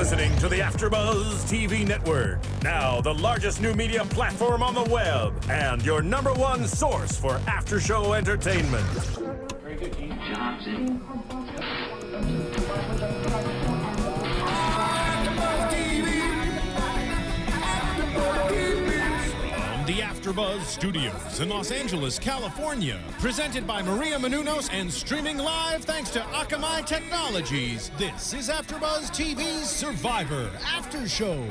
listening to the AFTERBUZZ TV network. Now, the largest new media platform on the web and your #1 source for after-show entertainment. Very good, Gene. Johnson. The AFTERBUZZ Studios in Los Angeles, California. Presented by Maria Menounos and streaming live thanks to Akamai Technologies. This is AFTERBUZZ TV's Survivor After Show.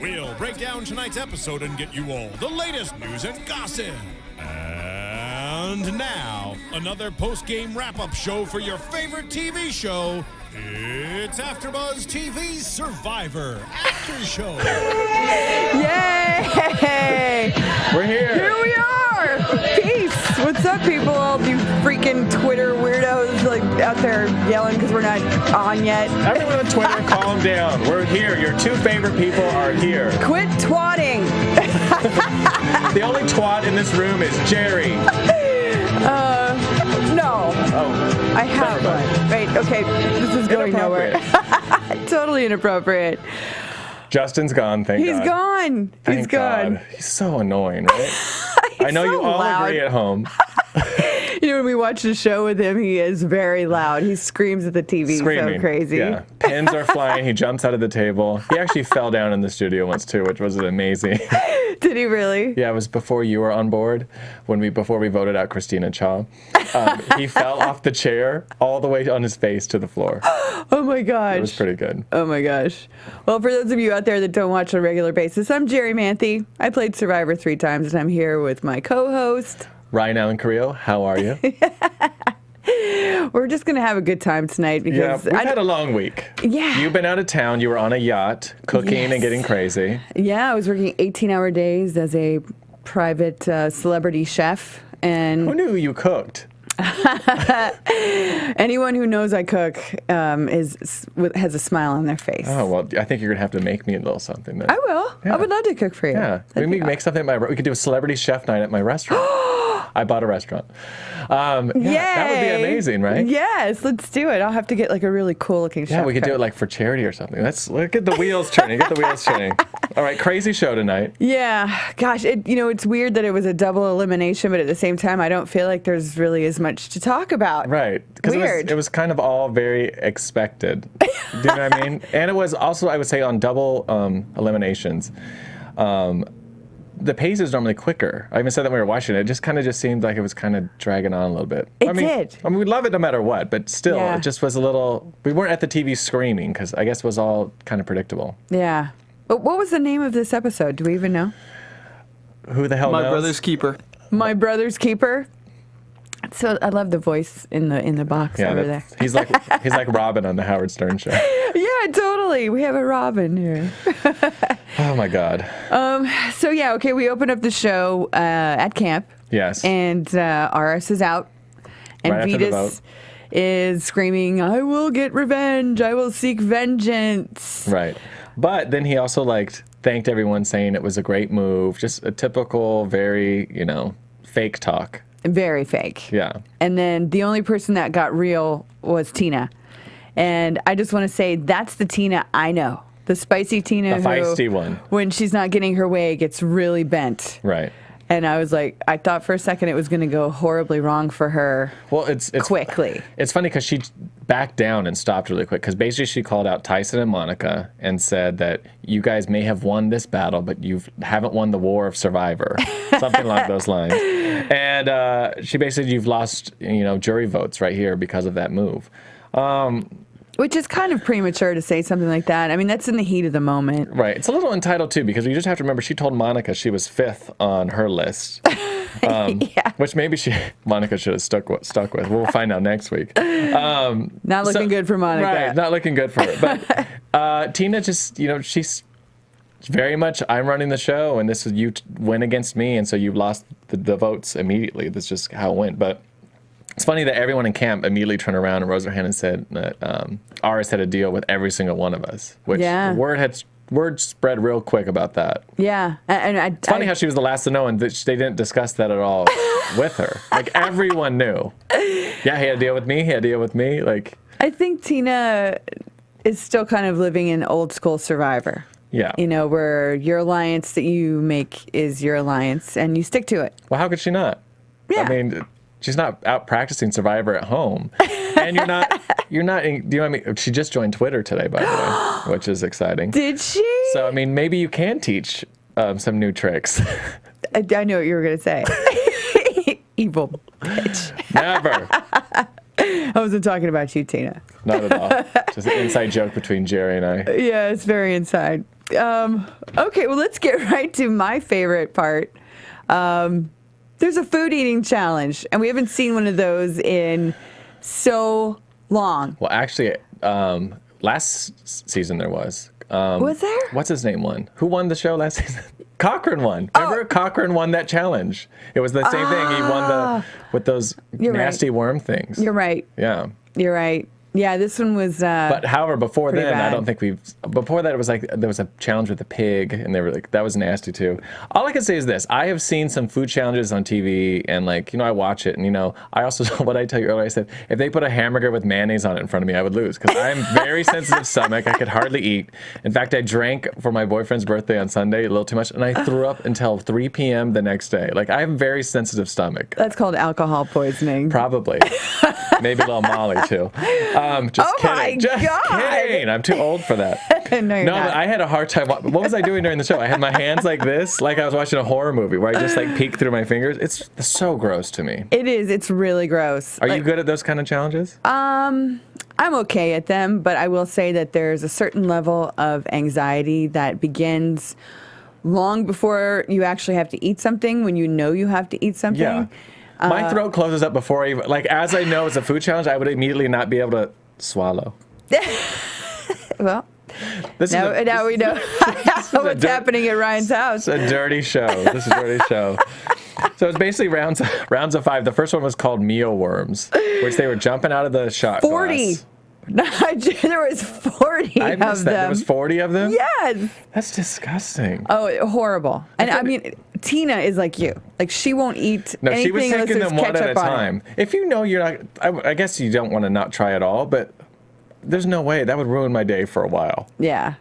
We'll break down tonight's episode and get you all the latest news and gossip. And now, another post-game wrap-up show for your favorite TV show. It's AFTERBUZZ TV's Survivor After Show. Yay! We're here. Here we are. Peace. What's up, people? All you freaking Twitter weirdos like out there yelling because we're not on yet. Everyone on Twitter, calm down. We're here. Your two favorite people are here. Quit twatting. The only twat in this room is Jerri. No. Oh. I have one. Right, okay. This is going nowhere. Totally inappropriate. Justin's gone, thank God. He's gone. Thank God. He's so annoying, right? I know so you all loud. agree at home. You know, when we watch the show with him, he is very loud. He screams at the TV. Screaming. So crazy. Yeah. Pins are flying. He jumps out of the table. He actually fell down in the studio once, too, which was amazing. Did he really? Yeah, it was before you were on board, before we voted out Christina Cha. He fell off the chair all the way on his face to the floor. Oh my gosh. It was pretty good. Oh my gosh. Well, for those of you out there that don't watch on a regular basis, I'm Jerri Manthey. I played Survivor 3 times, and I'm here with my co-host, Ryan Allen Carrillo, how are you? We're just going to have a good time tonight because we've had a long week. Yeah. You've been out of town. You were on a yacht, cooking and getting crazy. Yeah, I was working 18-hour days as a private celebrity chef. And who knew you cooked? Anyone who knows I cook has a smile on their face. Oh, well, I think you're going to have to make me a little something then. I will. Yeah. I would love to cook for you. Yeah. We make something we could do a celebrity chef night at my restaurant. I bought a restaurant. That would be amazing, right? Yes, let's do it. I'll have to get like a really cool looking chef. Yeah, we could do it like for charity or something. Let's get the wheels turning. Get the wheels turning. All right, crazy show tonight. Yeah, gosh, it's weird that it was a double elimination, but at the same time, I don't feel like there's really as much to talk about. Right. Because it was kind of all very expected. Do you know what I mean? And it was also, I would say, on double eliminations. The pace is normally quicker. I even said that when we were watching it. It just seemed like it was kind of dragging on a little bit. It did. I mean, we love it no matter what, but still, It just was a little. We weren't at the TV screaming because I guess it was all kind of predictable. Yeah. But what was the name of this episode? Do we even know? Who the hell knows? My Brother's Keeper. My Brother's Keeper. So I love the voice in the box over there. He's like Robin on the Howard Stern show. Yeah, totally. We have a Robin here. Oh my God. So yeah, okay. We open up the show at camp. Yes. And RS is out, and right Vetus is screaming, "I will get revenge. I will seek vengeance." Right. But then he also thanked everyone, saying it was a great move. Just a typical, very fake talk. Very fake. Yeah. And then the only person that got real was Tina. And I just want to say that's the Tina I know. The spicy Tina The feisty one. When she's not getting her way, gets really bent. Right. And I was like, I thought for a second it was going to go horribly wrong for her. Well, it's quickly. It's funny because she backed down and stopped really quick because basically she called out Tyson and Monica and said that you guys may have won this battle, but you haven't won the war of Survivor, something along those lines. And she basically, you've lost, jury votes right here because of that move. Which is kind of premature to say something like that. I mean, that's in the heat of the moment. Right. It's a little entitled, too, because you just have to remember she told Monica she was 5th on her list. Yeah. Which maybe Monica should have stuck with. We'll find out next week. Not looking good for Monica. Right, not looking good for her. But Tina just, she's very much, I'm running the show, and this is you win against me, and so you lost the votes immediately. That's just how it went. But it's funny that everyone in camp immediately turned around and rose their hand and said that RS had a deal with every single one of us. Which word spread real quick about that. Yeah. And it's funny how she was the last to know and they didn't discuss that at all with her. Everyone knew. Yeah, he had a deal with me. He had a deal with me. I think Tina is still kind of living in old school Survivor. Yeah. You know, where your alliance that you make is your alliance and you stick to it. Well, how could she not? Yeah. I mean, she's not out practicing Survivor at home. And you're not, do you know what I mean? She just joined Twitter today, by the way, which is exciting. Did she? So, I mean, maybe you can teach some new tricks. I know what you were going to say. Evil bitch. Never. I wasn't talking about you, Tina. Not at all. Just an inside joke between Jerri and I. Yeah, it's very inside. Okay, well, let's get right to my favorite part. There's a food eating challenge, and we haven't seen one of those in so long. Well, actually, last season there was. Was there? What's his name won? Who won the show last season? Cochran won. Remember, Cochran won that challenge. It was the same thing. He won with those nasty worm things. You're right. Yeah. You're right. Yeah, this one was. But however, before then, bad. I don't think before that, it was like there was a challenge with the pig, and they were like, that was nasty too. All I can say is this: I have seen some food challenges on TV, and I watch it, and I also what I tell you earlier, I said if they put a hamburger with mayonnaise on it in front of me, I would lose because I'm very sensitive stomach. I could hardly eat. In fact, I drank for my boyfriend's birthday on Sunday a little too much, and I threw up until 3 p.m. the next day. Like I have a very sensitive stomach. That's called alcohol poisoning. Probably. Maybe a little Molly too. Just kidding. Just kidding. I'm too old for that. No, you're not. But I had a hard time. What was I doing during the show? I had my hands like this, like I was watching a horror movie where I just peek through my fingers. It's so gross to me. It is. It's really gross. Are you good at those kind of challenges? I'm okay at them, but I will say that there's a certain level of anxiety that begins long before you actually have to eat something, when you know you have to eat something. Yeah. My throat closes up before I even, as I know it's a food challenge, I would immediately not be able to swallow. Well, now we know what's happening at Ryan's house. It's a dirty show. This is a dirty show. So it's basically rounds of 5. The first one was called mealworms, which they were jumping out of the shot 40. glass. There was 40 I of missed that. them. There was 40 of them? Yes. That's disgusting. Oh, horrible. And I mean, Tina is like you. Like, she won't eat No, anything she was unless taking there's them one at a ketchup on it. time. If you know you're not, I guess you don't want to not try at all, but there's no way. That would ruin my day for a while. Yeah.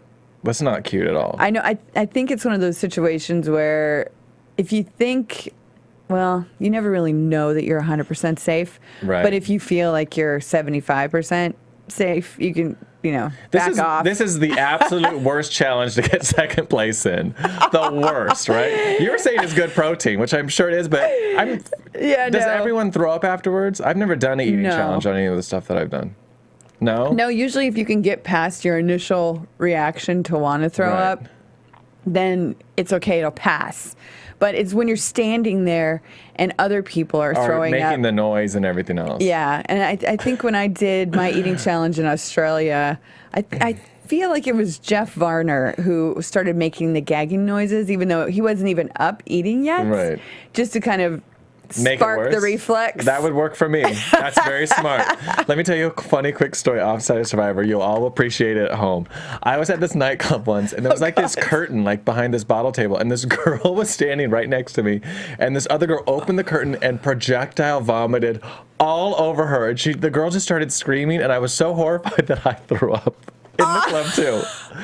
That's not cute at all. I know. I think it's one of those situations where if you think, well, you never really know that you're 100% safe. Right. But if you feel like you're 75% safe, you can, back off. This is the absolute worst challenge to get second place in. The worst, right? You were saying it's good protein, which I'm sure it is, but does everyone throw up afterwards? I've never done an eating challenge on any of the stuff that I've done. No? No, usually if you can get past your initial reaction to want to throw up, then it's okay, it'll pass. But it's when you're standing there and other people are throwing up. Making the noise and everything else. Yeah, and I think when I did my eating challenge in Australia, I feel like it was Jeff Varner who started making the gagging noises, even though he wasn't even up eating yet. Right. Just to kind of Make spark the reflex. That would work for me. That's very smart. Let me tell you a funny, quick story outside of Survivor. You'll all appreciate it at home. I was at this nightclub once, and there was this curtain behind this bottle table, and this girl was standing right next to me, and this other girl opened the curtain and projectile vomited all over her, and the girl just started screaming, and I was so horrified that I threw up. In the club too.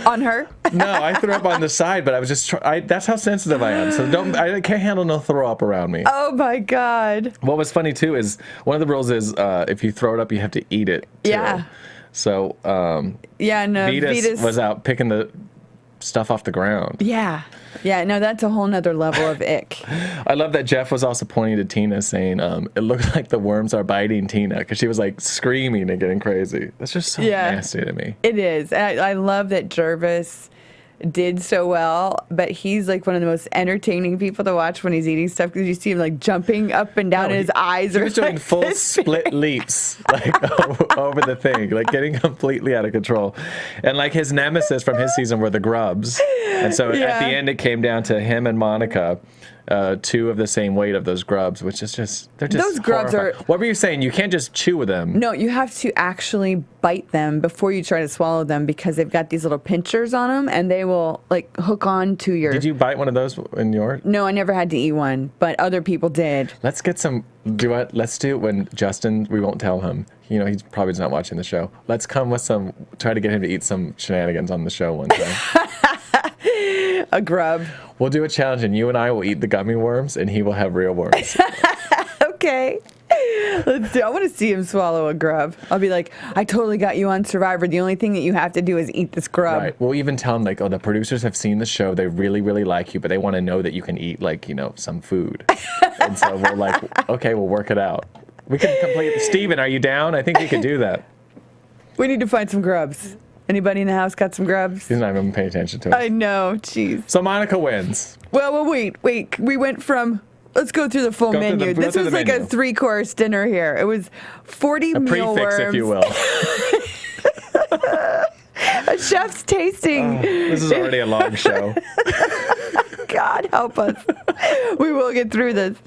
On her? No, I threw up on the side, but I was just that's how sensitive I am. So I can't handle no throw up around me. Oh my God. What was funny too is one of the rules is if you throw it up, you have to eat it too. Yeah. So Vetus was out picking the stuff off the ground. Yeah. Yeah, no, that's a whole nother level of ick. I love that Jeff was also pointing to Tina saying, it looks like the worms are biting Tina, because she was screaming and getting crazy. That's just so nasty to me. It is. I love that Jervis did so well, but he's one of the most entertaining people to watch when he's eating stuff, because you see him jumping up and down, and his eyes are doing full split leaps over the thing, getting completely out of control. And his nemesis from his season were the grubs, and so at the end it came down to him and Monica. 2 of the same weight of those grubs, which is just they're just Those grubs horrifying. are- What were you saying? You can't just chew them. No, you have to actually bite them before you try to swallow them because they've got these little pinchers on them and they will like hook on to your. Did you bite one of those in your? No, I never had to eat one, but other people did. Let's get some. Do what? Let's do it when Justin. We won't tell him. You know, he's probably not watching the show. Let's come with some. Try to get him to eat some shenanigans on the show one time. A grub. We'll do a challenge, and you and I will eat the gummy worms, and he will have real worms. Okay. Let's do. I want to see him swallow a grub. I'll be like, I totally got you on Survivor. The only thing that you have to do is eat this grub. Right. We'll even tell them like, oh, the producers have seen the show. They really, really like you, but they want to know that you can eat like, you know, some food. And so we're like, okay, we'll work it out. We can complete. Steven, are you down? I think we could do that. We need to find some grubs. Anybody in the house got some grubs? He's not even paying attention to it. I know. Jeez. So Monica wins. Well, wait. We went from. Let's go through the full Go through menu. go This through was the like menu. a 3-course dinner here. It was 40 A mealworms. prefix, if you will. A chef's tasting. This is already a long show. God help us. We will get through this.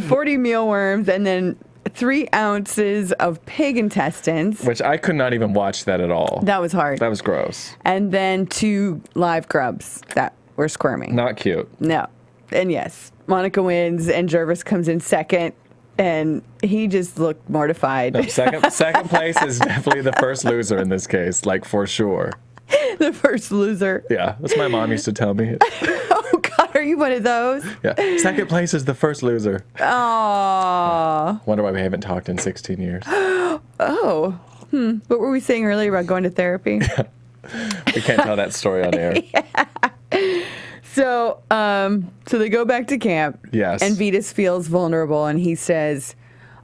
40 mealworms and then 3 ounces of pig intestines. Which I could not even watch that at all. That was hard. That was gross. And then 2 live grubs that were squirming. Not cute. No. And yes, Monica wins and Jervis comes in second. And he just looked mortified. No, second place is definitely the first loser in this case, like for sure. The first loser. Yeah, that's what my mom used to tell me. Oh, God, are you one of those? Yeah, second place is the first loser. Aww. Wonder why we haven't talked in 16 years. Oh. What were we saying earlier about going to therapy? We can't tell that story on air. So they go back to camp. Yes. And Vetus feels vulnerable, and he says,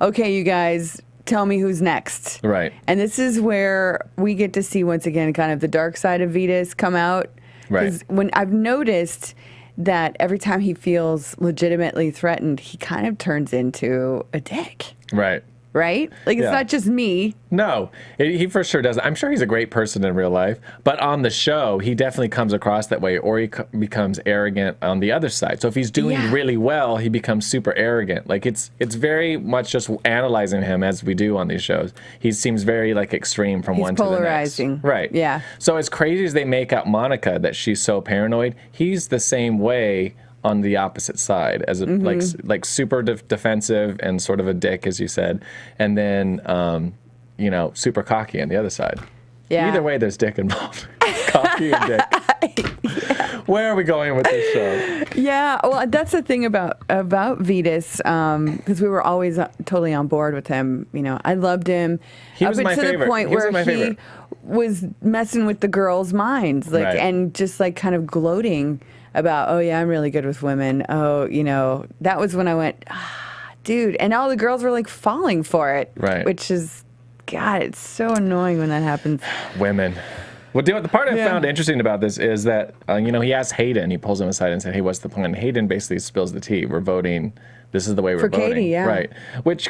"Okay, you guys, tell me who's next." Right. And this is where we get to see once again kind of the dark side of Vetus come out. Right. 'Cause when I've noticed that every time he feels legitimately threatened, he kind of turns into a dick. Right. Right? Like, it's Yeah. not just me. No, he for sure does. I'm sure he's a great person in real life, but on the show, he definitely comes across that way, or he becomes arrogant on the other side. So if he's doing Yeah. really well, he becomes super arrogant. Like it's very much just analyzing him as we do on these shows. He seems very like extreme from He's one to the next. polarizing. Right. Yeah. So as crazy as they make out Monica that she's so paranoid, he's the same way on the opposite side as a, like super defensive and sort of a dick, as you said, and then super cocky on the other side. Yeah. Either way, there's dick involved. Cocky and dick. Where are we going with this show? Yeah, well, that's the thing about Vetus, because we were always totally on board with him. You know, I loved him. He was up my to favorite. the point He was where my he favorite. was messing with the girls' minds, like, Right. and just like kind of gloating about, oh yeah, I'm really good with women. Oh, you know, that was when I went, dude, and all the girls were like falling for it, Right. Which is, God, it's so annoying when that happens. Women. Well, the part I Yeah. found interesting about this is that, he asked Hayden, he pulls him aside and said, hey, what's the plan? Hayden basically spills the tea. We're voting. This is the way we're For voting. Katie, yeah. Right. Which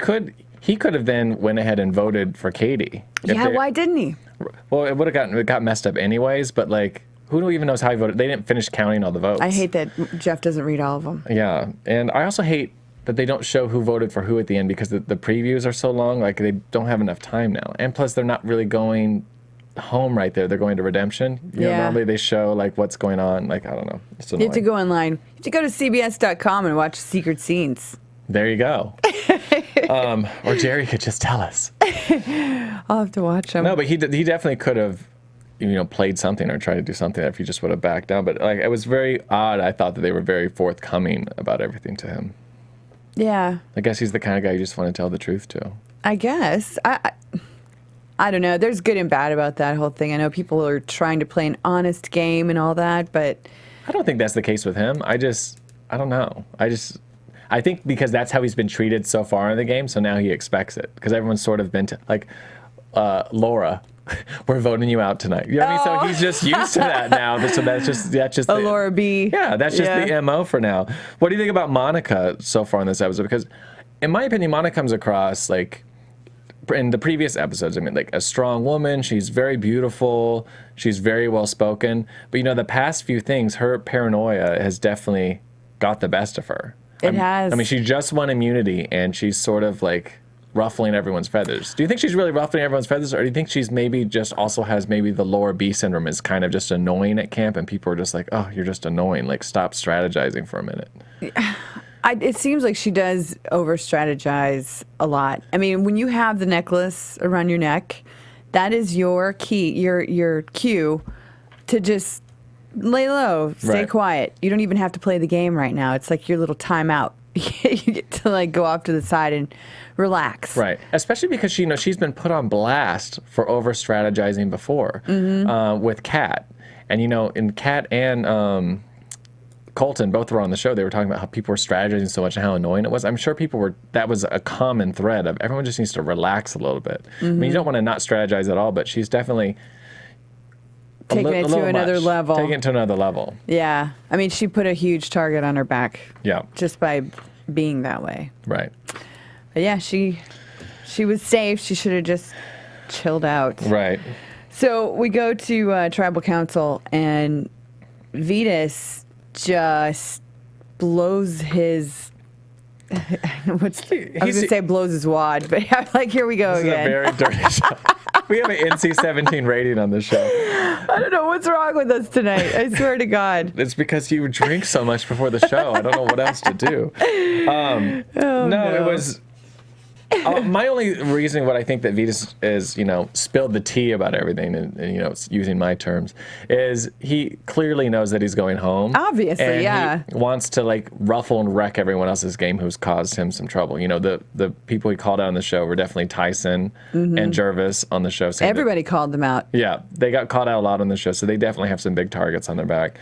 he could have then went ahead and voted for Katie. If Yeah, they- why didn't he? Well, it got messed up anyways, but like, who even knows how he voted? They didn't finish counting all the votes. I hate that Jeff doesn't read all of them. Yeah, and I also hate that they don't show who voted for who at the end because the previews are so long. Like they don't have enough time now, and plus they're not really going home right there. They're going to Redemption. You know, Yeah. normally they show like what's going on. Like I don't know. It's You have to go online. You have to go to CBS.com and watch secret scenes. There you go. Or Jerry could just tell us. I'll have to watch them. No, but he definitely could have, played something or tried to do something if he just would have backed down. But like it was very odd. I thought that they were very forthcoming about everything to him. Yeah, I guess he's the kind of guy you just want to tell the truth to. I guess. I don't know. There's good and bad about that whole thing. I know people are trying to play an honest game and all that, but I don't think that's the case with him. I don't know. I think because that's how he's been treated so far in the game, so now he expects it. Because everyone's sort of been like, Laura, we're voting you out tonight. You know what I mean? So he's just used to that now. So that's just Laura B. Yeah, that's just the MO for now. What do you think about Monica so far in this episode? Because in my opinion, Monica comes across like in the previous episodes, like a strong woman. She's very beautiful. She's very well spoken. But the past few things, her paranoia has definitely got the best of her. It has. I mean, she just won immunity, and she's sort of like ruffling everyone's feathers. Do you think she's really ruffling everyone's feathers, or do you think she's maybe just also has maybe the Laura B syndrome, is kind of just annoying at camp, and people are just like, oh, you're just annoying. Like, stop strategizing for a minute. It seems like she does over-strategize a lot. I mean, when you have the necklace around your neck, that is your key, your cue to just lay low, stay quiet. You don't even have to play the game right now. It's like your little timeout. You get to like go off to the side and relax. Right. Especially because she's been put on blast for over-strategizing before with Kat. And, in Kat and Colton, both were on the show. They were talking about how people were strategizing so much and how annoying it was. I'm sure that was a common thread of everyone just needs to relax a little bit. I mean, you don't want to not strategize at all, but she's definitely taking it to another level. Taking it to another level. Yeah. I mean, she put a huge target on her back. Yeah. Just by being that way. Right. But yeah, she was safe. She should have just chilled out. Right. So we go to Tribal Council, and Vetus just blows his... I was going to say blows his wad, but I'm like, here we go again. This is a very dirty show. We have an NC-17 rating on this show. I don't know what's wrong with us tonight. I swear to God. It's because you drink so much before the show. I don't know what else to do. No, it was... my only reason what I think that Vetus is, spilled the tea about everything, and using my terms, is he clearly knows that he's going home. Obviously, and yeah. He wants to like ruffle and wreck everyone else's game who's caused him some trouble. The people he called out on the show were definitely Tyson and Jervis on the show. Everybody called them out. Yeah, they got called out a lot on the show, so they definitely have some big targets on their back.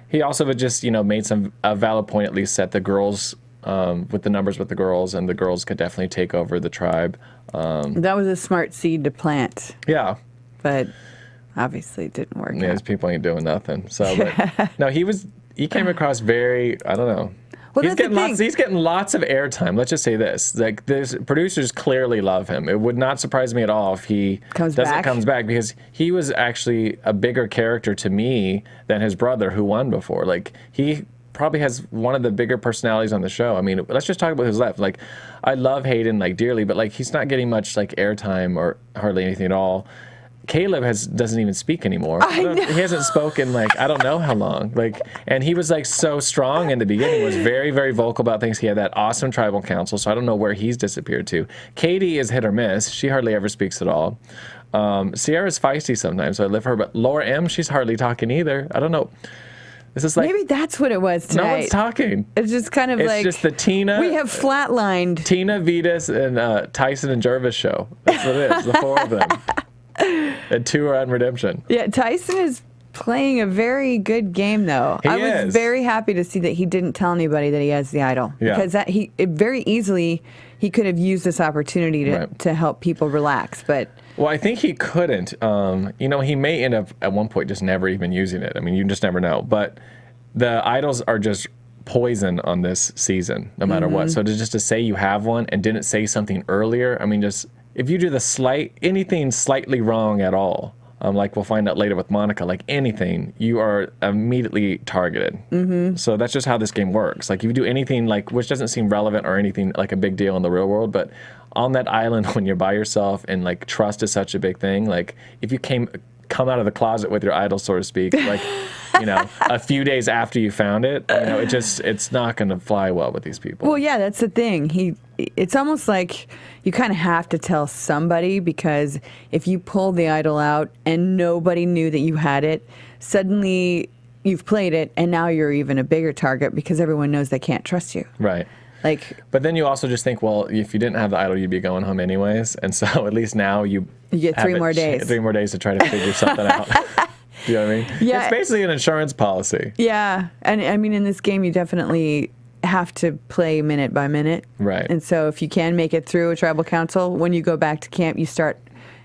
He also would just, made a valid point, at least set the girls. With the numbers with the girls, and the girls could definitely take over the tribe. That was a smart seed to plant. Yeah. But obviously it didn't work. Yeah, these people ain't doing nothing. So, but, no, he came across very, I don't know. Well, he's getting lots of airtime. Let's just say this: like, the producers clearly love him. It would not surprise me at all if he comes back, because he was actually a bigger character to me than his brother, who won before. Like, he probably has one of the bigger personalities on the show. I mean, let's just talk about who's left. Like, I love Hayden like dearly, but like, he's not getting much like airtime or hardly anything at all. Caleb doesn't even speak anymore. He hasn't spoken like I don't know how long. Like, and he was like so strong in the beginning. Was very, very vocal about things. He had that awesome tribal council. So I don't know where he's disappeared to. Katie is hit or miss. She hardly ever speaks at all. Sierra's feisty sometimes, so I live her. But Laura M, she's hardly talking either. I don't know. This is like, maybe that's what it was tonight. No one's talking. It's just kind of it's like... It's just the Tina... We have flatlined. Tina, Vetus, and Tyson and Jervis show. That's what it is, the four of them. And two are on redemption. Yeah, Tyson is playing a very good game, though. I was very happy to see that he didn't tell anybody that he has the idol. Yeah. Because very easily, he could have used this opportunity to help people relax, but... Well, I think he couldn't. He may end up at one point just never even using it. I mean, you just never know. But the idols are just poison on this season, no matter what. So to say you have one and didn't say something earlier, I mean, just if you do anything slightly wrong at all, like we'll find out later with Monica, like anything, you are immediately targeted. So that's just how this game works. Like, if you do anything which doesn't seem relevant or anything like a big deal in the real world, but on that island when you're by yourself and like trust is such a big thing, like if you come out of the closet with your idol, so to speak, like a few days after you found it, it's not going to fly well with these people. Well, yeah, that's the thing. It's almost like you kind of have to tell somebody, because if you pull the idol out and nobody knew that you had it, suddenly you've played it and now you're even a bigger target because everyone knows they can't trust you. Right. But then you also just think, well, if you didn't have the idol, you'd be going home anyways. And so at least now you get 3 more days. 3 more days to try to figure something out. Do you know what I mean? Yeah. It's basically an insurance policy. Yeah. And I mean, in this game, you definitely have to play minute by minute. Right. And so if you can make it through a tribal council, when you go back to camp, you start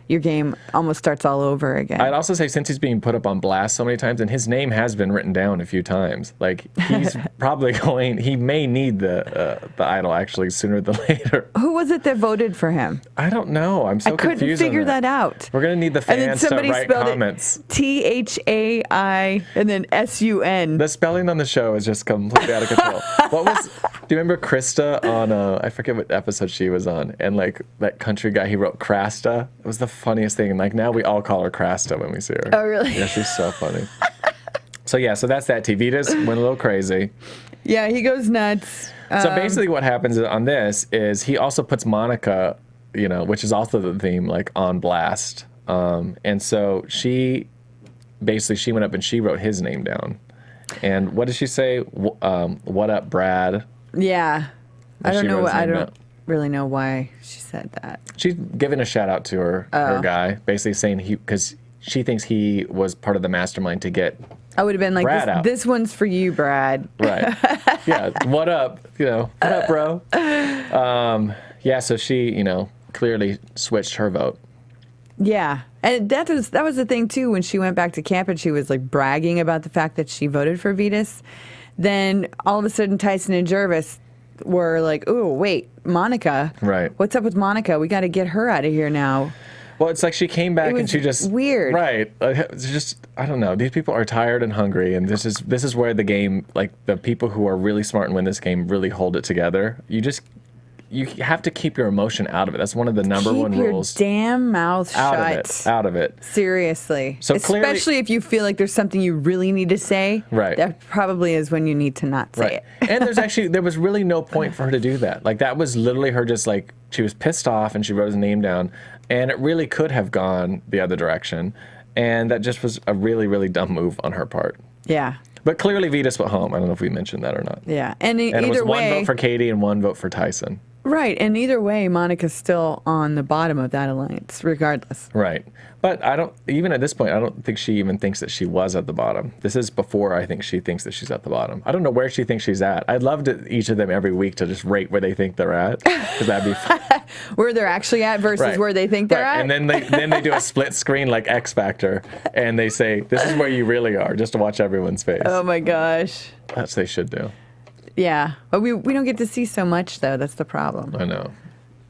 your game almost starts all over again. I'd also say since he's being put up on blast so many times, and his name has been written down a few times, like he's probably he may need the idol actually sooner than later. Who was it that voted for him? I don't know. I'm so confused. I couldn't figure that out. We're gonna need the fans to write comments. THAI and then SUN. The spelling on the show is just completely out of control. Do you remember Krista on I forget what episode she was on, and like that country guy, he wrote Krasta. It was the funniest thing, and like now we all call her Krasta when we see her. Oh really? Yeah, she's so funny. So that's that. Vitas went a little crazy. Yeah, he goes nuts. So basically what happens on this is he also puts Monica, which is also the theme, like on blast. And so she went up and she wrote his name down. And what did she say? What up, Brad? Yeah. I don't really know why she said that. She's giving a shout out to her guy, basically saying because she thinks he was part of the mastermind to get I would have been like, this one's for you, Brad. Right. Yeah. What up? What up, bro? So she, clearly switched her vote. Yeah. And that was the thing, too, when she went back to camp and she was, like, bragging about the fact that she voted for Vitas. Then all of a sudden Tyson and Jervis were like, oh, wait, Monica. Right. What's up with Monica? We got to get her out of here now. Well, it's like she came back and she just weird. Right. It's just I don't know. These people are tired and hungry, and this is where the game, like the people who are really smart and win this game, really hold it together. You have to keep your emotion out of it. That's one of the number one rules. Keep your damn mouth shut. Out of it. Seriously. So especially if you feel like there's something you really need to say. Right. That probably is when you need to not say it. And there was really no point for her to do that. Like that was literally her just like she was pissed off and she wrote his name down, and it really could have gone the other direction, and that just was a really, really dumb move on her part. Yeah. But clearly Vitas went home. I don't know if we mentioned that or not. Yeah. And it was one vote for Katie and one vote for Tyson. Right, and either way, Monica's still on the bottom of that alliance, regardless. Right. But even at this point, I don't think she even thinks that she was at the bottom. This is before I think she thinks that she's at the bottom. I don't know where she thinks she's at. I'd love each of them every week to just rate where they think they're at, because that'd be fun. Where they're actually at versus where they think they're at. And then they do a split screen like X Factor, and they say, this is where you really are, just to watch everyone's face. Oh my gosh. That's what they should do. Yeah, but we don't get to see so much, though. That's the problem. I know.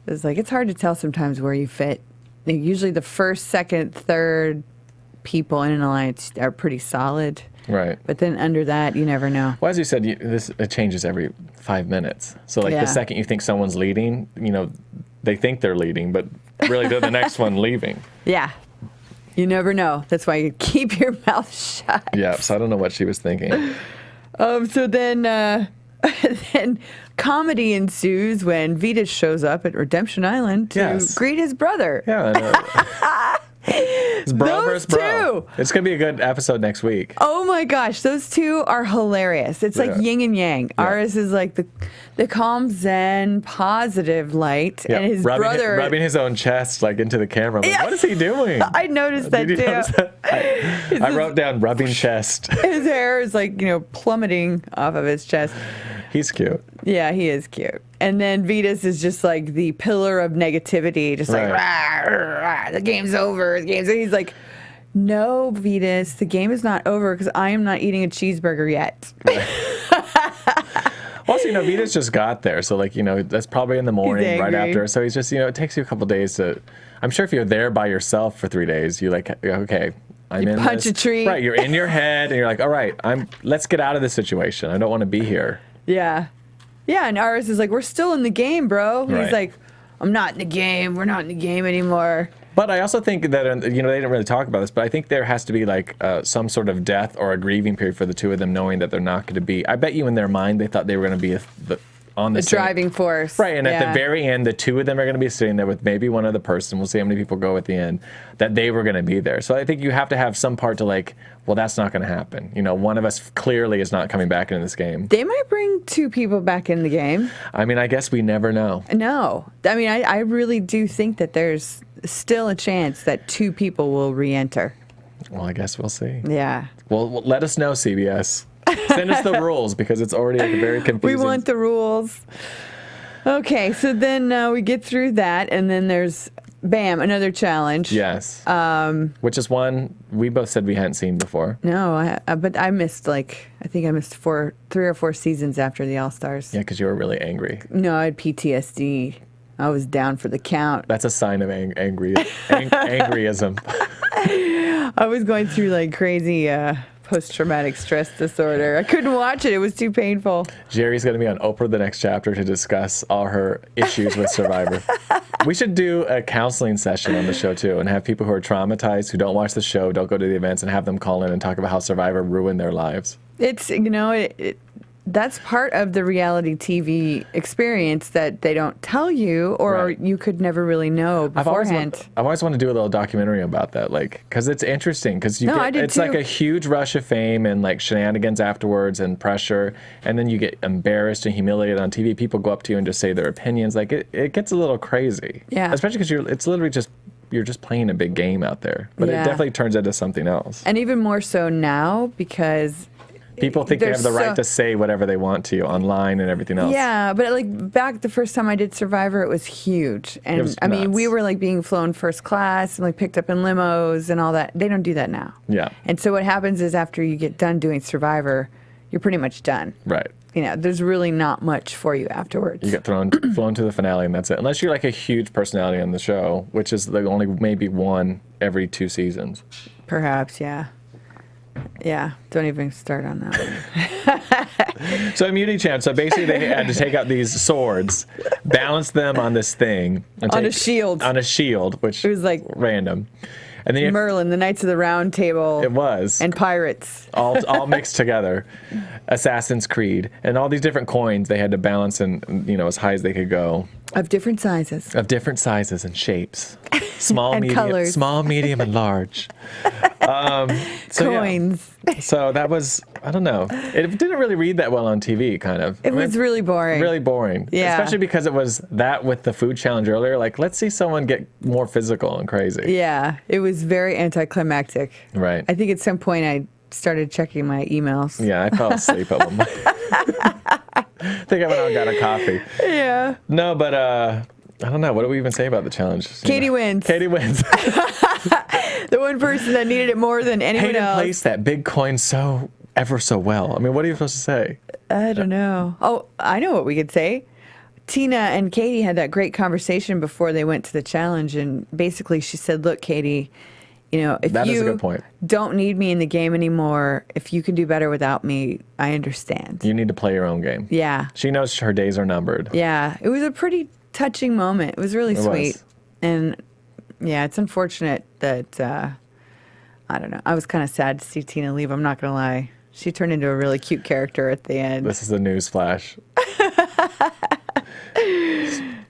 It's hard to tell sometimes where you fit. Usually the first, second, third people in an alliance are pretty solid. Right. But then under that, you never know. Well, as you said, it changes every 5 minutes. So the second you think someone's leading, they think they're leading, but really they're the next one leaving. Yeah. You never know. That's why you keep your mouth shut. Yeah, so I don't know what she was thinking. So then... then comedy ensues when Vitas shows up at Redemption Island to greet his brother. Yeah, I know. It's bro versus bro. It's going to be a good episode next week. Oh my gosh, those two are hilarious. It's like yin and yang. Yeah. Ours is like the calm, zen, positive light, and his brother... rubbing his own chest like into the camera. Like, what is he doing? I noticed that too. Notice that? I wrote down rubbing chest. His hair is like, plummeting off of his chest. He's cute. Yeah, he is cute. And then Vitas is just like the pillar of negativity, just like, rah, rah, rah, the game's over. He's like, no, Vitas, the game is not over because I am not eating a cheeseburger yet. Right. Also, Vitas just got there. So, that's probably in the morning right after. So he's just, it takes you a couple days to, I'm sure if you're there by yourself for 3 days, you're like, okay, I'm in punch this. A tree. Right, you're in your head and you're like, all right, let's get out of this situation. I don't want to be here. Yeah. Yeah, and Aris is like, we're still in the game, bro. Right. He's like, I'm not in the game. We're not in the game anymore. But I also think that, they didn't really talk about this, but I think there has to be some sort of death or a grieving period for the two of them, knowing that they're not going to be. I bet you in their mind they thought they were going to be on the driving force. Right, and at the very end, the two of them are going to be sitting there with maybe one other person. We'll see how many people go at the end, that they were going to be there. So I think you have to have some part to well, that's not going to happen. One of us clearly is not coming back into this game. They might bring two people back in the game. I mean, I guess we never know. No. I mean, I really do think that there's still a chance that two people will re-enter. Well, I guess we'll see. Yeah. Well, let us know, CBS. Send us the rules because it's already very confusing. We want the rules. Okay, so then we get through that, and then there's bam, another challenge. Yes. Which is one we both said we hadn't seen before. No, but I missed I think I missed 3 or 4 seasons after the All-Stars. Yeah, because you were really angry. No, I had PTSD. I was down for the count. That's a sign of angryism. I was going through crazy post-traumatic stress disorder. I couldn't watch it. It was too painful. Jerri's going to be on Oprah the next chapter to discuss all her issues with Survivor. We should do a counseling session on the show, too, and have people who are traumatized, who don't watch the show, don't go to the events, and have them call in and talk about how Survivor ruined their lives. It's, that's part of the reality TV experience that they don't tell you, or Right. you could never really know beforehand. I've always wanted to do a little documentary about that, because it's interesting, because I did it's too. like a huge rush of fame and shenanigans afterwards and pressure, and then you get embarrassed and humiliated on TV. People go up to you and just say their opinions. It gets a little crazy. Yeah. Especially because it's literally you're just playing a big game out there, but Yeah. it definitely turns into something else. And even more so now because People think they have the there's right to say whatever they want to you online and everything else. Yeah, but back the first time I did Survivor, it was huge. And It was I mean, nuts. we were being flown first class and picked up in limos and all that. They don't do that now. Yeah. And so what happens is after you get done doing Survivor, you're pretty much done. Right. There's really not much for you afterwards. You get flown to the finale, and that's it. Unless you're a huge personality on the show, which is only maybe one every 2 seasons. Perhaps, yeah. Yeah, don't even start on that one. So immunity champ. So basically, they had to take out these swords, balance them on this thing, and On a shield. On a shield, which It was random. And then Merlin, the Knights of the Round Table. it was And pirates. all mixed together. Assassin's Creed and all these different coins they had to balance and as high as they could go. Of different sizes. Of different sizes and shapes, small, And medium, colors. small, medium, and large. Coins. Yeah. So that was, I don't know. It didn't really read that well on TV, kind of. It was really boring. Really boring. Yeah. Especially because it was that with the food challenge earlier. Let's see someone get more physical and crazy. Yeah, it was very anticlimactic. Right. I think at some point I started checking my emails. Yeah, I fell asleep at one point. I think I went out and got a coffee. Yeah. No, but I don't know. What do we even say about the challenge? Katie wins. Katie wins. The one person that needed it more than anyone Hayden else. placed that big coin ever so well. I mean, what are you supposed to say? I don't know. Oh, I know what we could say. Tina and Katie had that great conversation before they went to the challenge, and basically she said, "Look, Katie, if That is a you good point. don't need me in the game anymore, if you can do better without me, I understand." You need to play your own game. Yeah. She knows her days are numbered. Yeah. It was a pretty touching moment. It was really It sweet. was. And yeah, it's unfortunate that, I don't know. I was kind of sad to see Tina leave. I'm not going to lie. She turned into a really cute character at the end. This is a news flash.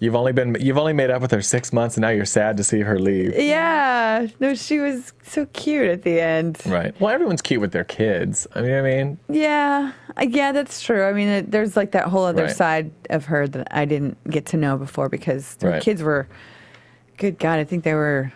You've only made up with her 6 months, and now you're sad to see her leave. Yeah. No, she was so cute at the end. Right. Well, everyone's cute with their kids. I mean, Yeah. Yeah, that's true. I mean, there's that whole other Right. side of her that I didn't get to know before because her Right. kids were, good God, I think they were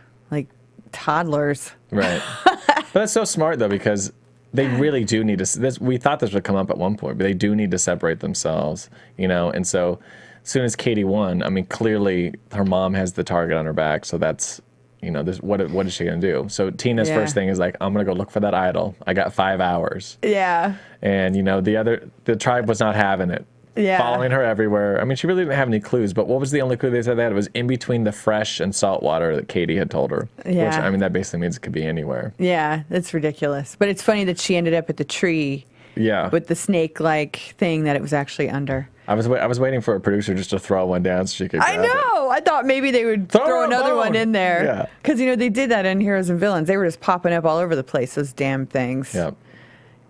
toddlers. right. But that's so smart though, because they really do need to. We thought this would come up at one point, but they do need to separate themselves, And so, as soon as Katie won, I mean, clearly her mom has the target on her back. So that's, what is she gonna do? So Tina's Yeah. first thing is I'm gonna go look for that idol. I got 5 hours. Yeah. And the tribe was not having it. Yeah. Following her everywhere. I mean, she really didn't have any clues, but what was the only clue they said they had? It was in between the fresh and salt water that Katie had told her. Yeah. Which, I mean, that basically means it could be anywhere. Yeah, that's ridiculous. But it's funny that she ended up at the tree Yeah. with the snake-like thing that it was actually under. I was waiting for a producer just to throw one down so she could I grab it. know. I thought maybe they would Throw throw a another one bone. in there. Yeah. Because, they did that in Heroes and Villains. They were just popping up all over the place, those damn things. Yeah.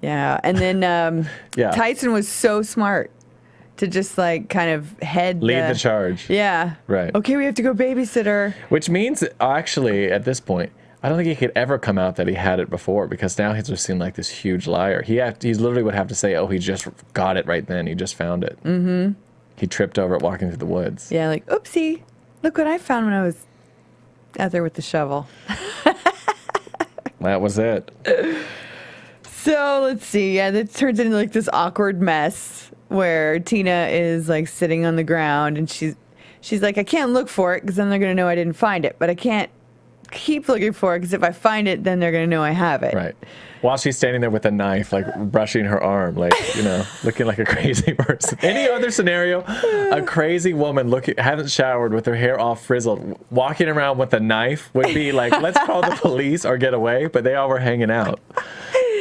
Yeah. And then Yeah. Tyson was so smart to just kind of head Lead the charge. Yeah. Right. Okay, we have to go babysit her. Which means, actually, at this point, I don't think he could ever come out that he had it before, because now he's just seen like this huge liar. He literally would have to say, oh, he just got it right then. He just found it. Mm-hmm. He tripped over it walking through the woods. Yeah, oopsie. Look what I found when I was out there with the shovel. That was it. So let's see. Yeah, that turns into this awkward mess where Tina is sitting on the ground and she's like, I can't look for it because then they're going to know I didn't find it. But I can't keep looking for it because if I find it, then they're going to know I have it. Right. While she's standing there with a knife, like brushing her arm, like, you know, looking like a crazy person. Any other scenario, a crazy woman hasn't showered with her hair all frizzled, walking around with a knife would be like, let's call the police or get away. But they all were hanging out.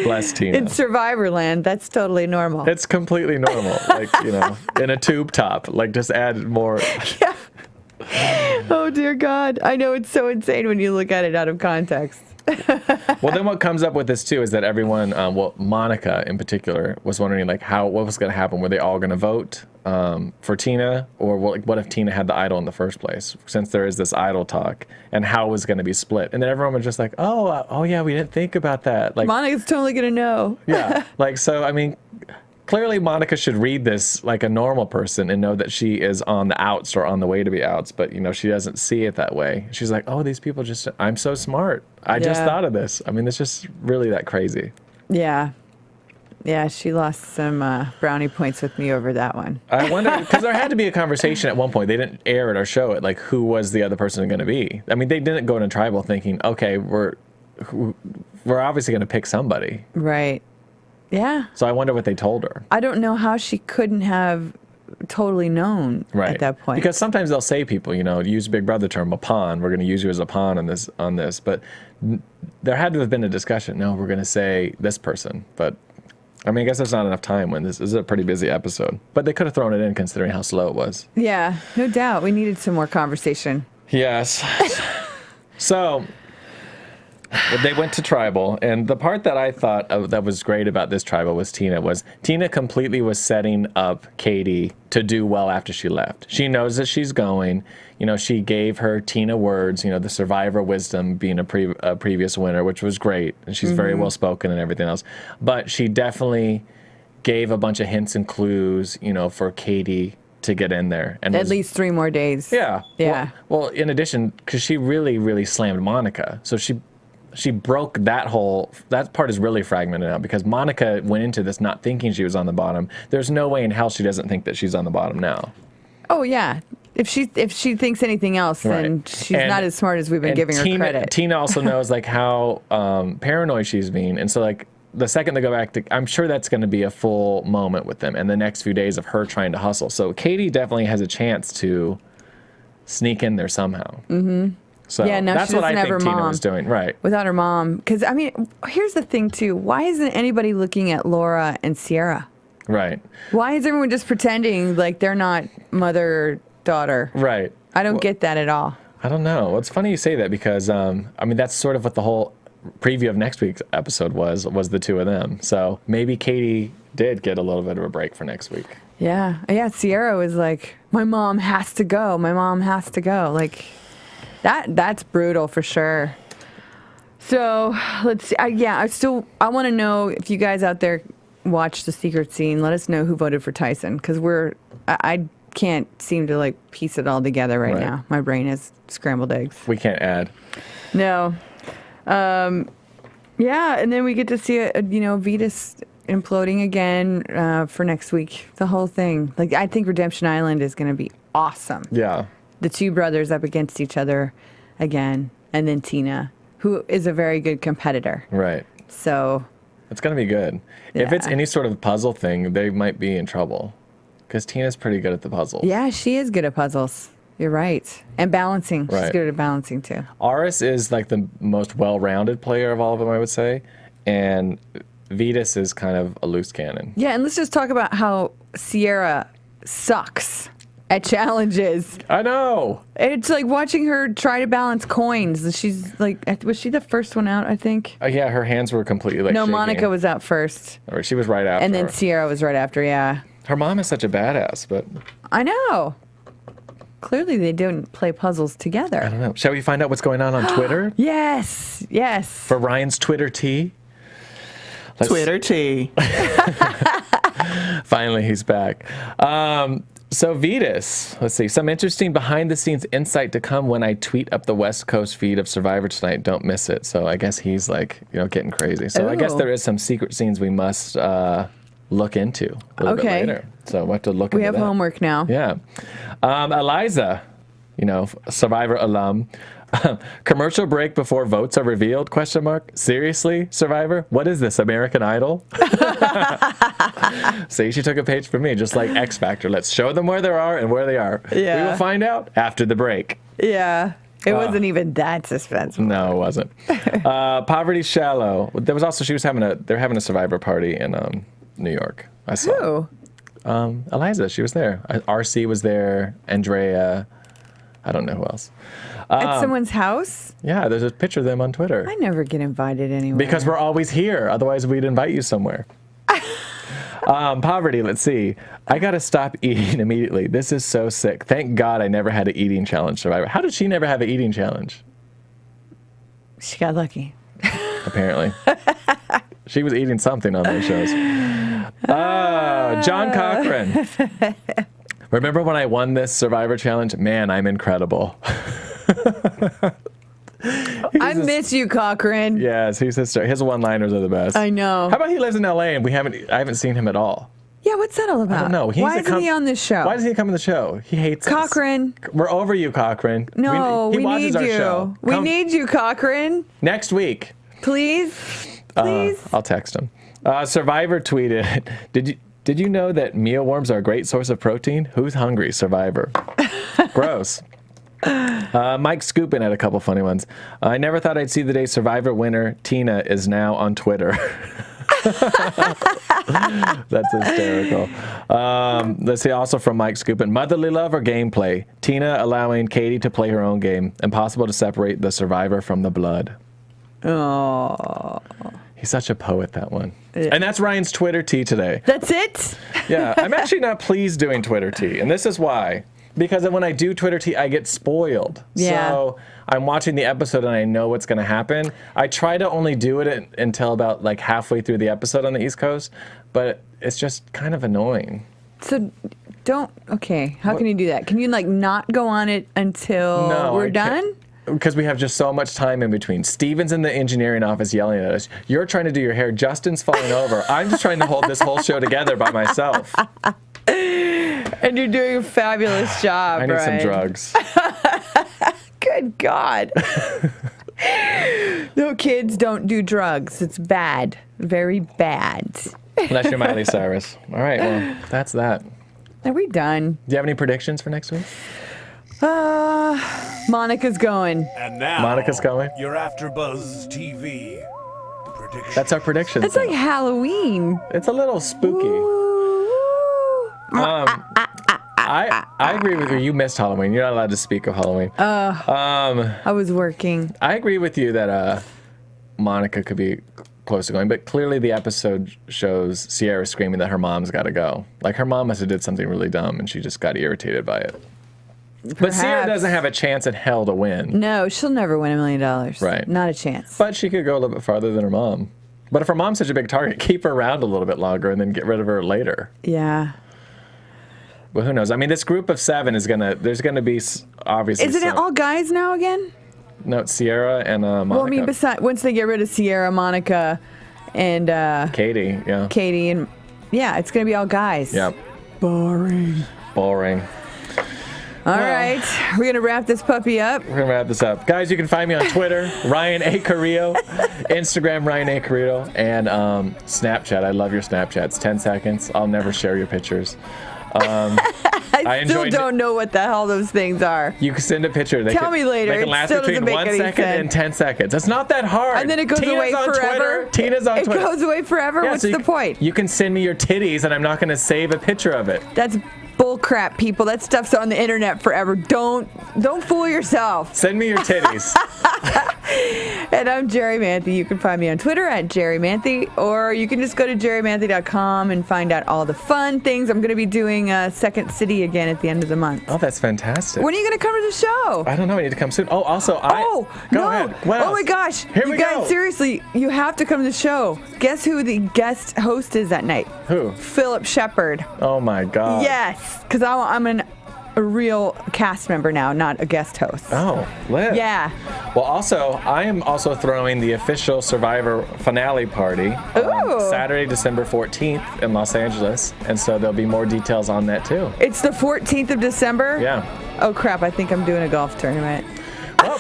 Bless Tina. In Survivor Land, that's totally normal. It's completely normal. Like, you know, in a tube top, like just add more. Yeah. Oh, dear God. I know it's so insane when you look at it out of context. Well, then what comes up with this, too, is that everyone, well, Monica in particular, was wondering, like, what was going to happen? Were they all going to vote for Tina? Or what if Tina had the idol in the first place, since there is this idol talk, and how it was going to be split? And then everyone was just like, oh, yeah, we didn't think about that. Like, Monica's totally going to know. Yeah. Like, so, I mean, clearly Monica should read this like a normal person and know that she is on the outs or on the way to be outs, but, you know, she doesn't see it that way. She's like, oh, these people I'm so smart. I just thought of this. I mean, it's just really that crazy. Yeah. Yeah, she lost some brownie points with me over that one. I wonder, because there had to be a conversation at one point. They didn't air it or show it, like, who was the other person going to be? I mean, they didn't go into tribal thinking, okay, we're obviously going to pick somebody. Right. Yeah. So I wonder what they told her. I don't know how she couldn't have totally known at that point. Because sometimes they'll say people, you know, use Big Brother term, a pawn. We're going to use you as a pawn on this. But there had to have been a discussion. No, we're going to say this person. But, I mean, I guess there's not enough time when this is a pretty busy episode. But they could have thrown it in considering how slow it was. Yeah, no doubt. We needed some more conversation. Yes. So they went to tribal, and the part that I thought that was great about this tribal was Tina completely was setting up Katie to do well after she left. She knows that she's going. You know, she gave her Tina words, you know, the survivor wisdom, being a previous winner, which was great, and she's very well spoken and everything else. But she definitely gave a bunch of hints and clues, you know, for Katie to get in there. And at least 3 more days. Yeah. Yeah. Well, in addition, because she really, really slammed Monica. So she broke that part is really fragmented now because Monica went into this not thinking she was on the bottom. There's no way in hell she doesn't think that she's on the bottom now. Oh, yeah. If she thinks anything else, then she's not as smart as we've been giving her credit. Tina also knows like how paranoid she's being. And so like the second they go back to, I'm sure that's going to be a full moment with them and the next few days of her trying to hustle. So Katie definitely has a chance to sneak in there somehow. Mm-hmm. So yeah, no, that's what I think Tina was doing. Right. Without her mom. Because, I mean, here's the thing, too. Why isn't anybody looking at Laura and Sierra? Right. Why is everyone just pretending like they're not mother-daughter? Right. I don't get that at all. I don't know. Well, it's funny you say that because, I mean, that's sort of what the whole preview of next week's episode was the two of them. So maybe Katie did get a little bit of a break for next week. Yeah. Yeah, Sierra was like, my mom has to go. My mom has to go. Like... That's brutal for sure. So let's see. I want to know if you guys out there watch the secret scene. Let us know who voted for Tyson because I can't seem to like piece it all together right now. My brain is scrambled eggs. We can't add. No. Yeah, and then we get to see Vetus imploding again for next week. The whole thing. Like I think Redemption Island is going to be awesome. Yeah. The 2 brothers up against each other again, and then Tina, who is a very good competitor. Right. So it's going to be good. Yeah. If it's any sort of puzzle thing, they might be in trouble because Tina's pretty good at the puzzles. Yeah, she is good at puzzles. You're right. And balancing. Right. She's good at balancing, too. Aris is like the most well-rounded player of all of them, I would say. And Vetus is kind of a loose cannon. Yeah, and let's just talk about how Sierra sucks at challenges. I know. It's like watching her try to balance coins. She's like, was she the first one out, I think? Yeah, her hands were completely like No, shaking. Monica was out first. Or she was right after. And then Sierra was right after, yeah. Her mom is such a badass, but... I know. Clearly they didn't play puzzles together. I don't know. Shall we find out what's going on Twitter? Yes, yes. For Ryan's Twitter tea? Twitter tea. Finally, he's back. So Vetus, let's see, some interesting behind-the-scenes insight to come when I tweet up the West Coast feed of Survivor tonight. Don't miss it. So I guess he's like, getting crazy. So I guess there is some secret scenes we must look into a little bit later. So we'll have to look into that. We have homework now. Yeah. Eliza Survivor alum. Commercial break before votes are revealed? ? Seriously, Survivor? What is this, American Idol? See, she took a page from me, just like X Factor. Let's show them where they are and where they are. Yeah. We will find out after the break. Yeah. It wasn't even that suspenseful. No, it wasn't. Poverty Shallow. There was also, they're having a Survivor party in New York. I saw. Who? Eliza, she was there. RC was there. Andrea. I don't know who else. At someone's house? Yeah, there's a picture of them on Twitter. I never get invited anywhere. Because we're always here. Otherwise, we'd invite you somewhere. Poverty, let's see. I got to stop eating immediately. This is so sick. Thank God I never had an eating challenge, Survivor. How did she never have an eating challenge? She got lucky. Apparently. She was eating something on those shows. John Cochran. Remember when I won this Survivor challenge? Man, I'm incredible. I miss you, Cochran. Yes, his one-liners are the best. I know. How about he lives in LA and I haven't seen him at all? Yeah, what's that all about? I don't know. Why isn't he on this show? Why doesn't he come on the show? He hates Cochran. us. We're over you, Cochran. No, he we watches need our you. show. We Come need you, Cochran. next week. Please. Please. I'll text him. Survivor tweeted, Did you know that mealworms are a great source of protein? Who's hungry? Survivor. Gross. Mike Scoopin had a couple funny ones. I never thought I'd see the day Survivor winner Tina is now on Twitter. That's hysterical. Let's see, also from Mike Scoopin. Motherly love or gameplay? Tina allowing Katie to play her own game. Impossible to separate the Survivor from the blood. Oh. He's such a poet, that one. Yeah. And that's Ryan's Twitter tea today. That's it? Yeah, I'm actually not pleased doing Twitter tea, and this is why. Because when I do Twitter tea, I get spoiled. Yeah. So I'm watching the episode and I know what's going to happen. I try to only do it until about like halfway through the episode on the East Coast, but it's just kind of annoying. So okay, how can you do that? Can you like not go on it until we're done? Because we have just so much time in between. Steven's in the engineering office yelling at us. You're trying to do your hair. Justin's falling over. I'm just trying to hold this whole show together by myself. And you're doing a fabulous job, I need Brian. some drugs. Good God. No, kids, don't do drugs. It's bad. Very bad. Unless you're Miley Cyrus. All right, well, that's that. Are we done? Do you have any predictions for next week? Monica's going. And now, Monica's going? Your AfterBuzz TV prediction. That's our prediction. It's like Halloween. It's a little spooky. I agree with you. You missed Halloween. You're not allowed to speak of Halloween. I was working. I agree with you that Monica could be close to going, but clearly the episode shows Sierra screaming that her mom's got to go. Like her mom must have did something really dumb, and she just got irritated by it. But Sierra doesn't have a chance in hell to win. No, she'll never win $1 million. Right. Not a chance. But she could go a little bit farther than her mom. But if her mom's such a big target, keep her around a little bit longer and then get rid of her later. Yeah. Well, who knows? I mean, this group of 7 there's gonna be obviously. Isn't it all guys now again? No, it's Sierra and Monica. Well, I mean, once they get rid of Sierra, Monica, and Katie, yeah. Katie, and yeah, it's gonna be all guys. Yep. Boring. All right, we're going to wrap this puppy up. We're going to wrap this up. Guys, you can find me on Twitter, Ryan A. Carrillo, Instagram, Ryan A. Carrillo, and Snapchat. I love your Snapchats. 10 seconds. I'll never share your pictures. I still don't know what the hell those things are. You can send a picture. Tell me later. They can last between 1 second and 10 seconds. It's not that hard. And then it goes away forever. Tina's on Twitter. It goes away forever? What's the point? You can send me your titties, and I'm not going to save a picture of it. That's bull crap, people. That stuff's on the internet forever. Don't fool yourself. Send me your titties. And I'm Jerri Manthey. You can find me on Twitter at Jerri Manthey, or you can just go to jerrimanthey.com and find out all the fun things. I'm going to be doing Second City again at the end of the month. Oh, that's fantastic. When are you going to come to the show? I don't know. I need to come soon. Oh, also, Go ahead. What else? Oh my gosh. Here we go. Seriously, you have to come to the show. Guess who the guest host is that night? Who? Philip Shepard. Oh my God. Yes, because I'm a real cast member now, not a guest host. Oh, lit. Yeah. Well, also, I am also throwing the official Survivor finale party on Saturday, December 14th in Los Angeles, and so there'll be more details on that too. It's the 14th of December? Yeah. Oh, crap. I think I'm doing a golf tournament. Well,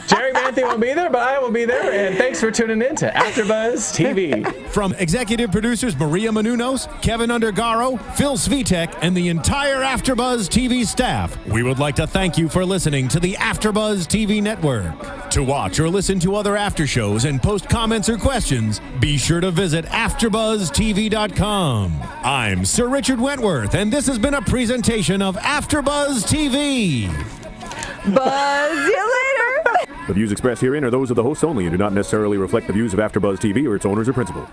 Jerri Manthey won't be there, but I will be there. And thanks for tuning in to AfterBuzz TV. From executive producers Maria Menounos, Kevin Undergaro, Phil Svitek, and the entire AfterBuzz TV staff, we would like to thank you for listening to the AfterBuzz TV network. To watch or listen to other after shows and post comments or questions, be sure to visit AfterBuzzTV.com. I'm Sir Richard Wentworth, and this has been a presentation of AfterBuzz TV. Buzz you later. The views expressed herein are those of the hosts only and do not necessarily reflect the views of AfterBuzz TV or its owners or principals.